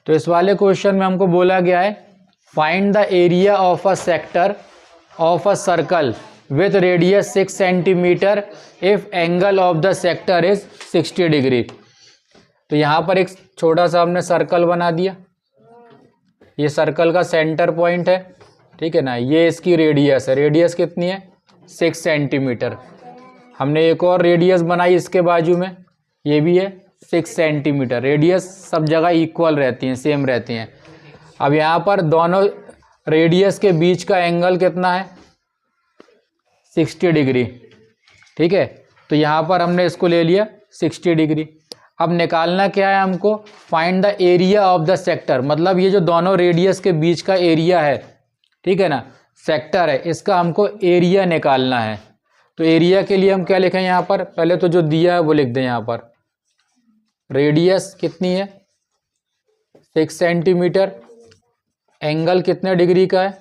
तो इस वाले क्वेश्चन में हमको बोला गया है find the area of a sector of a circle with radius 6 centimetre if angle of the sector is 60 degree. तो यहाँ पर एक छोटा सा हमने सर्कल बना दिया, ये सर्कल का सेंटर पॉइंट है, ठीक है ना। ये इसकी रेडियस है, रेडियस कितनी है 6 सेंटीमीटर। हमने एक और रेडियस बनाई इसके बाजू में, ये भी है 6 सेंटीमीटर। रेडियस सब जगह इक्वल रहती हैं, सेम रहती हैं। अब यहाँ पर दोनों रेडियस के बीच का एंगल कितना है 60 डिग्री, ठीक है। तो यहाँ पर हमने इसको ले लिया 60 डिग्री। अब निकालना क्या है हमको, find the area of the sector, मतलब ये जो दोनों रेडियस के बीच का एरिया है, ठीक है ना, सेक्टर है, इसका हमको एरिया निकालना है। तो एरिया के लिए हम क्या लिखें यहाँ पर, पहले तो जो दिया है वो लिख दें यहाँ पर। रेडियस कितनी है 6 सेंटीमीटर, एंगल कितने डिग्री का है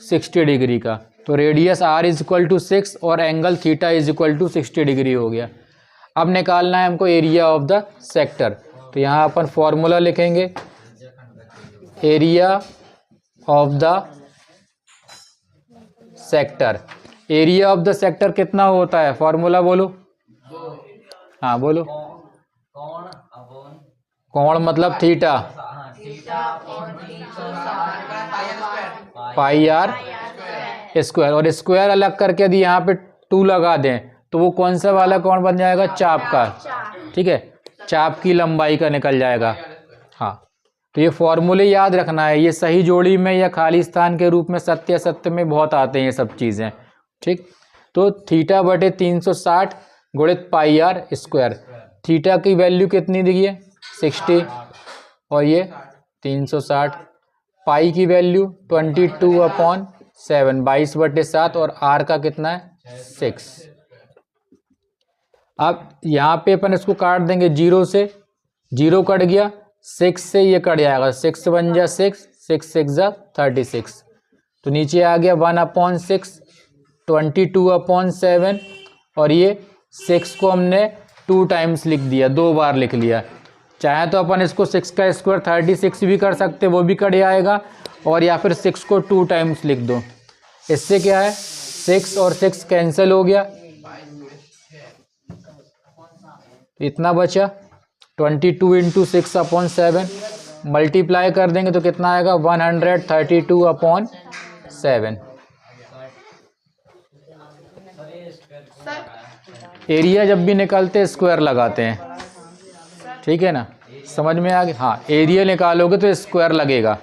60 डिग्री का। तो radius r is equal to 6 और angle theta is equal to 60 degree हो गया। अब निकालना है हमको एरिया ऑफ द सेक्टर। तो यहाँ अपन फॉर्मूला लिखेंगे, area of the sector. Area of the sector कितना होता है, फॉर्मूला बोलो। हाँ बोलो। कोण मतलब थीटा, पाई आर स्क्वायर, और स्क्वायर अलग करके यदि यहाँ पे 2 लगा दें तो वो कौन सा वाला कोण बन जाएगा, चाप का, ठीक है, चाप की लंबाई का निकल जाएगा। हाँ, तो ये फॉर्मूले याद रखना है, ये सही जोड़ी में या खाली स्थान के रूप में सत्य असत्य में बहुत आते हैं ये सब चीज़ें, ठीक। तो थीटा बटे 360 गुणित पाई आर स्क्वायर। थीटा की वैल्यू कितनी दी है 60 और ये 360। पाई की वैल्यू 22/7, 22/7, और आर का कितना है 6। अब यहाँ पे अपन इसको काट देंगे, 0 से 0 कट गया, 6 से ये कट जाएगा, 6 बन जा 6, 6 6 जा 36। तो नीचे आ गया 1/6, 22/7, और ये 6 को हमने 2 टाइम्स लिख दिया, 2 बार लिख लिया। चाहे तो अपन इसको 6 का स्क्वायर 36 भी कर सकते, वो भी कट आएगा, और या फिर 6 को 2 टाइम्स लिख दो। इससे क्या है 6 और 6 कैंसिल हो गया, इतना बचा 22 × 6/7, मल्टीप्लाई कर देंगे तो कितना आएगा 132/7। एरिया जब भी निकालते स्क्वायर लगाते हैं, ठीक है ना, समझ में आ गया। हाँ, एरिया निकालोगे तो स्क्वायर लगेगा।